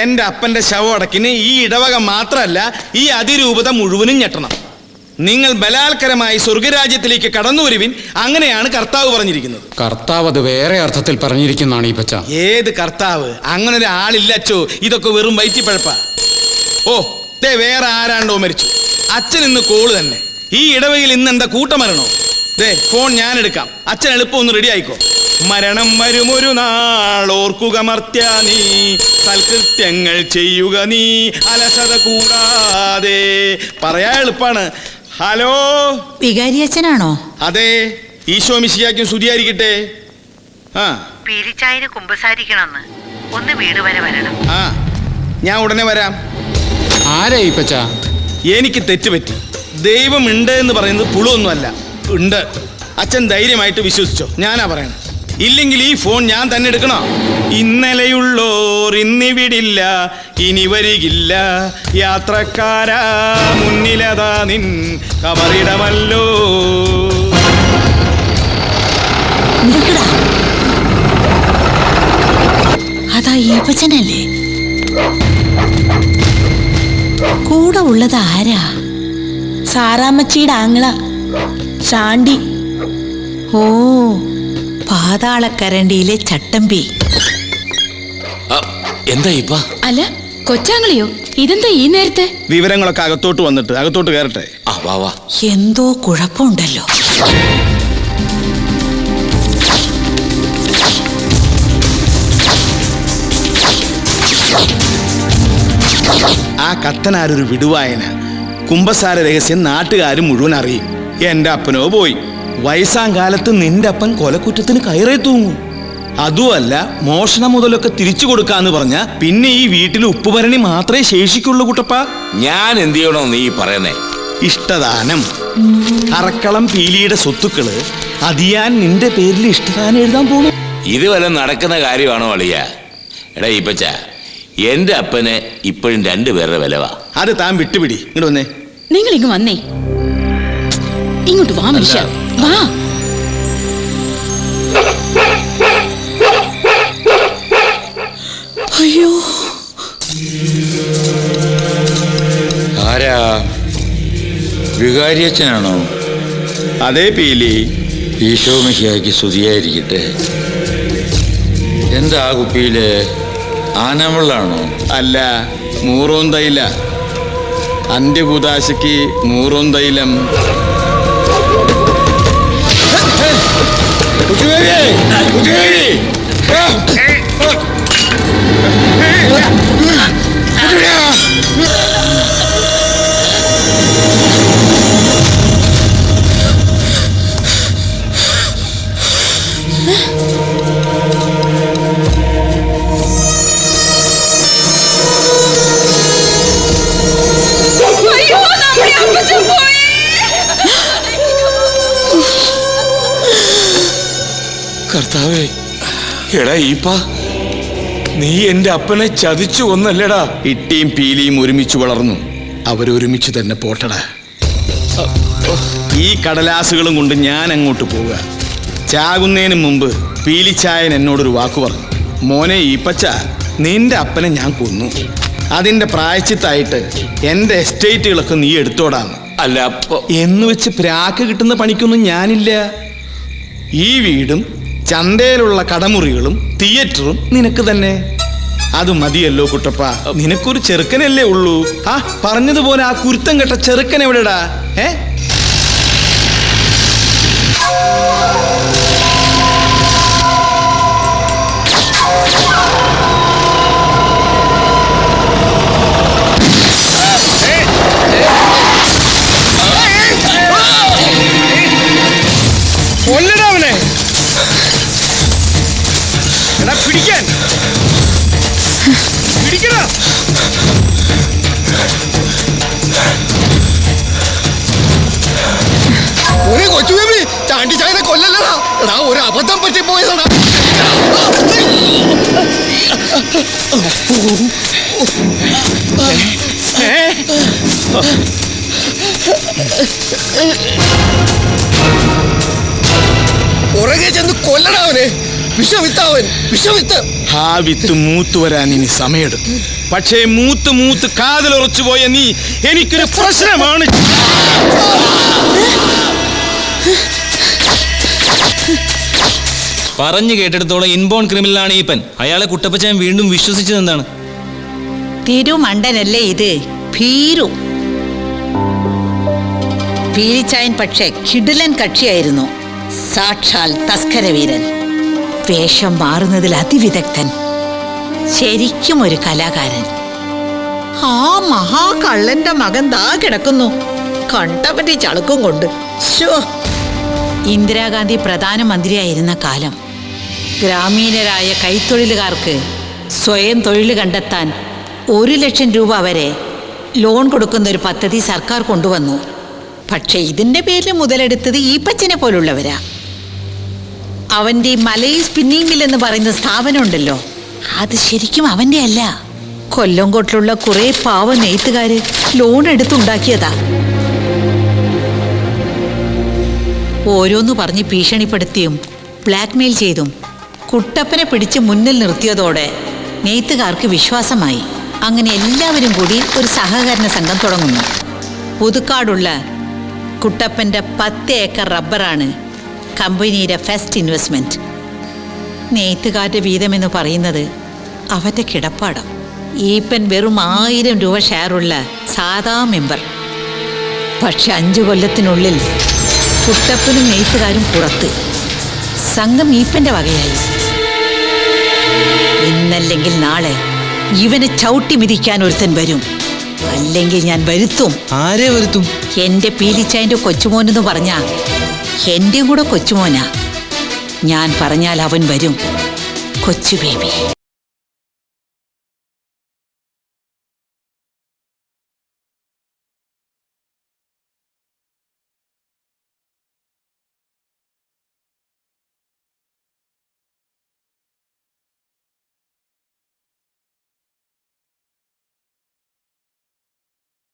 എന്റെ അപ്പന്റെ ശവമടക്കിന് ഈ ഇടവക മാത്രമല്ല ഈ അതിരൂപത മുഴുവനും ഞെട്ടണം. നിങ്ങൾ ബലാത്കരമായി സ്വർഗരാജ്യത്തിലേക്ക് കടന്നു വരുവിൻ, അങ്ങനെയാണ് കർത്താവ് പറഞ്ഞിരിക്കുന്നത്. കർത്താവ് അത് വേറെ അർത്ഥത്തിൽ പറഞ്ഞിരിക്കുന്നതാണ് ഈ പച്ച. ഏത് കർത്താവ്? അങ്ങനെ ഒരു ആളില്ലച്ചോ. ഇതൊക്കെ വെറും വയറ്റിപ്പഴപ്പ. ഓ ദേ വേറെ ആരാണ്ടോ മരിച്ചു. അച്ഛൻ ഇന്ന് കോള് തന്നെ. ഈ ഇടവകയിൽ ഇന്ന് എന്താ കൂട്ടമരണോ? ദേ ഫോൺ ഞാൻ എടുക്കാം. അച്ഛൻ എളുപ്പം ഒന്ന് റെഡി ആയിക്കോ. മരണം വരുമൊരു നാൾ ഓർക്കുക മർത്യ നീ, സൽകൃത്യങ്ങൾ ചെയ്യുക നീ അലസത കൂടാതെ. പറയാ എളുപ്പാണ്. ഹലോ, വികാരി അച്ഛനാണോ? അതെ, ഈശോ മിശിഹായ്ക്കും സ്തുതിയായിരിക്കട്ടെ. ആ പീരിച്ചായന് കുമ്പസാരിക്കണമെന്ന് ഒന്ന് വീട് വരെ വരണം. ആ ഞാൻ ഉടനെ വരാം. ആരാ ഈ പച്ച? എനിക്ക് തെറ്റുപറ്റി. ദൈവം ഉണ്ട് എന്ന് പറയുന്നത് പുളുവൊന്നുമല്ല, ഉണ്ട്. അച്ഛൻ ധൈര്യമായിട്ട് വിശ്വസിച്ചോ, ഞാനാ പറയണം. ഇല്ലെങ്കിൽ ഈ ഫോൺ ഞാൻ തന്നെ എടുക്കണോ? ഇന്നലെയുള്ളോർ ഇന്നിവിടില്ല, ഇനി വരികില്ല യാത്രക്കാരാ, മുന്നിലതാ നിൻ കബറിടമല്ലോ. അതാ ഈപ്പച്ചനല്ലേ? കൂടെ ഉള്ളത് ആരാ? സാറാമ്മച്ചിയുടെ ആങ്ങള ശാണ്ടി. ഓ, പാതാളക്കരണ്ടിയിലെ ചട്ടമ്പി. എന്താ ഇപ്പ? അല്ല, കൊച്ചാങ്ങളെയോ? ഇതെന്താ ഈ നേരത്തെ? വിവരങ്ങളൊക്കെ അകത്തോട്ട് കയറട്ടെ. എന്തോ കുഴപ്പമുണ്ടല്ലോ. ആ കത്തനാരൊരു വിടുവായന. കുമ്പസാര രഹസ്യം നാട്ടുകാരും മുഴുവൻ അറിയും. എന്റെ അപ്പനോ പോയി. വയസ്സാം കാലത്ത് നിന്റെ അപ്പൻ കൊലക്കുറ്റത്തിന് കയറേ തൂങ്ങും. അതുമല്ല, മോഷണം മുതലൊക്കെ തിരിച്ചു കൊടുക്കാന്ന് പറഞ്ഞ പിന്നെ ഈ വീട്ടിൽ ഉപ്പുഭരണി മാത്രമേ ശേഷിക്കുള്ളൂ കുട്ടപ്പ. ഞാൻ എന്ത് ചെയ്യണോ നീ പറയുന്നേ? ഇഷ്ടദാനം. അറക്കളം പീലിയുടെ സ്വത്തുക്കള് അതിയാൻ നിന്റെ പേരിൽ ഇഷ്ടദാനം എഴുതാൻ പോണു. ഇത് വല്ല നടക്കുന്ന കാര്യമാണോ അളിയ? എടാ ഈപ്പച്ച, എന്റെ അപ്പന് ഇപ്പോഴും 2 പേരുടെ വിലവാ. അത് താൻ വിട്ടുപിടി. ഇങ്ങോട്ട് വന്നേ. നിങ്ങൾ ഇങ്ങ് വന്നേ. ഇങ്ങോട്ട് വാ മനുഷ്യ, വാ. അയ്യോ, ആരാ? വികാരിയച്ഛനാണോ? അതേ പീലി. ഈശോ മിശിഹായ്ക്ക് സ്തുതിയായിരിക്കട്ടെ. എന്താ കുപ്പിയില്? ആനമുള്ളാണോ? അല്ല, മൂറോൻ തൈല. അന്ത്യകൂദാശയ്ക്ക് മൂറോൻ തൈലം. കർത്താവേ, എടാ ഈപ്പ, നീ എന്റെ അപ്പനെ ചതിച്ചു കൊന്നല്ലേടാ? ഇട്ടിയും പീലിയും ഒരുമിച്ച് വളർന്നു. അവരൊരുമിച്ച് തന്നെ പോട്ടടാ. ഈ കടലാസുകളും കൊണ്ട് ഞാൻ അങ്ങോട്ട് പോവുക. ചാകുന്നതിന് മുമ്പ് പീലിച്ചായൻ എന്നോടൊരു വാക്കു പറഞ്ഞു. മോനെ ഈപ്പച്ച, നിന്റെ അപ്പനെ ഞാൻ കൊന്നു. അതിന്റെ പ്രായച്ചിത്തായിട്ട് എന്റെ എസ്റ്റേറ്റുകളൊക്കെ നീ എടുത്തോടാന്ന്. അല്ല അപ്പൊ എന്ന് വെച്ച് പ്രാക്ക് കിട്ടുന്ന പണിക്കൊന്നും ഞാനില്ല. ഈ വീടും ചന്തയിലുള്ള കടമുറികളും തിയേറ്ററും നിനക്ക് തന്നെ. അത് മതിയല്ലോ കുട്ടപ്പ. നിനക്കൊരു ചെറുക്കനല്ലേ ഉള്ളൂ. ആ പറഞ്ഞതുപോലെ ആ കുരുത്തം കെട്ട ചെറുക്കൻ എവിടെടാ? കൊല്ലടാവനെ. എടാ പിടിക്കാൻ, പിടിക്കടാ. ഒരു കൊച്ചുബേബി, ചാണ്ടിച്ചായനെ കൊല്ലല്ലടാ. എടാ, ഒരു അബദ്ധം പറ്റിപ്പോയതാടാ. പുറകെ ചെന്ന് കൊല്ലടാ അവനെ. വിഷവിത്താവൻ വിഷവിത്ത്. ആ വിത്ത് മൂത്ത് വരാൻ ഇനി സമയമെടുക്കും. പക്ഷേ മൂത്ത് മൂത്ത് കാതിലുറച്ചു പോയ നീ എനിക്കൊരു പ്രശ്നമാണ്. പറഞ്ഞു കേട്ടെടുത്തോളം ഇൻബോൺ ക്രിമിനലാണ് ഈപ്പൻ. അയാളെ കുട്ടപ്പച്ചാൻ വീണ്ടും വിശ്വസിച്ചത് എന്താണ്? തിരുമണ്ടനല്ലേ ഇത്, ഭീരു. പീലിച്ചായൻ പക്ഷേ കിടിലൻ കക്ഷിയായിരുന്നു. സാക്ഷാൽ തസ്കരവീരൻ. വേഷം മാറുന്നതിൽ അതിവിദഗ്ധൻ. ശരിക്കും ഒരു കലാകാരൻ. ആ മഹാകള്ളന്റെ മകൻ ദാ കിടക്കുന്നു, കണ്ടവന്റെ ചളുക്കും കൊണ്ട്. ശോ. ഇന്ദിരാഗാന്ധി പ്രധാനമന്ത്രിയായിരുന്ന കാലം ഗ്രാമീണരായ കൈത്തൊഴിലുകാർക്ക് സ്വയം തൊഴിൽ കണ്ടെത്താൻ 1,00,000 രൂപ വരെ ലോൺ കൊടുക്കുന്ന ഒരു പദ്ധതി സർക്കാർ കൊണ്ടുവന്നു. പക്ഷെ ഇതിന്റെ പേരിൽ മുതലെടുത്തത് ഈപ്പച്ചനെ പോലുള്ളവരാ. അവന്റെ മലയിൽ സ്പിന്നിംഗ് മിൽ എന്ന് പറയുന്ന സ്ഥാപനം ഉണ്ടല്ലോ, അത് ശരിക്കും അവന്റെ അല്ല. കൊല്ലംകോട്ടിലുള്ള കുറെ പാവ നെയ്ത്തുകാര് ലോൺ എടുത്തുണ്ടാക്കിയതാ. ഓരോന്ന് പറഞ്ഞ് ഭീഷണിപ്പെടുത്തിയും ബ്ലാക്ക്മെയിൽ ചെയ്തും കുട്ടപ്പനെ പിടിച്ച് മുന്നിൽ നിർത്തിയതോടെ നെയ്ത്തുകാർക്ക് വിശ്വാസമായി. അങ്ങനെ എല്ലാവരും കൂടി ഒരു സഹകരണ സംഘം തുടങ്ങുന്നു. പുതുക്കാടുള്ള കുട്ടപ്പൻ്റെ 10 ഏക്കർ റബ്ബറാണ് കമ്പനിയുടെ ഫസ്റ്റ് ഇൻവെസ്റ്റ്മെൻറ്റ്. നെയ്ത്തുകാരുടെ വീതമെന്ന് പറയുന്നത് അവരുടെ കിടപ്പാടം. ഈപ്പൻ വെറും 1000 രൂപ ഷെയറുള്ള സാധാ മെമ്പർ. പക്ഷെ 5 കൊല്ലത്തിനുള്ളിൽ കുട്ടപ്പനും നെയ്ത്തുകാരും പുറത്ത്. സംഘം ഈപ്പൻ്റെ വകയായി. ഇന്നല്ലെങ്കിൽ നാളെ ഇവനെ ചവിട്ടി മിതിക്കാൻ ഒരുത്തൻ വരും. അല്ലെങ്കിൽ ഞാൻ വരുത്തും. ആരെ വരുത്തും? എൻ്റെ പീലിച്ചായൻ്റെ കൊച്ചുമോനെന്ന് പറഞ്ഞാ എൻ്റെ കൂടെ കൊച്ചുമോനാ. ഞാൻ പറഞ്ഞാൽ അവൻ വരും. കൊച്ചു ബേബി.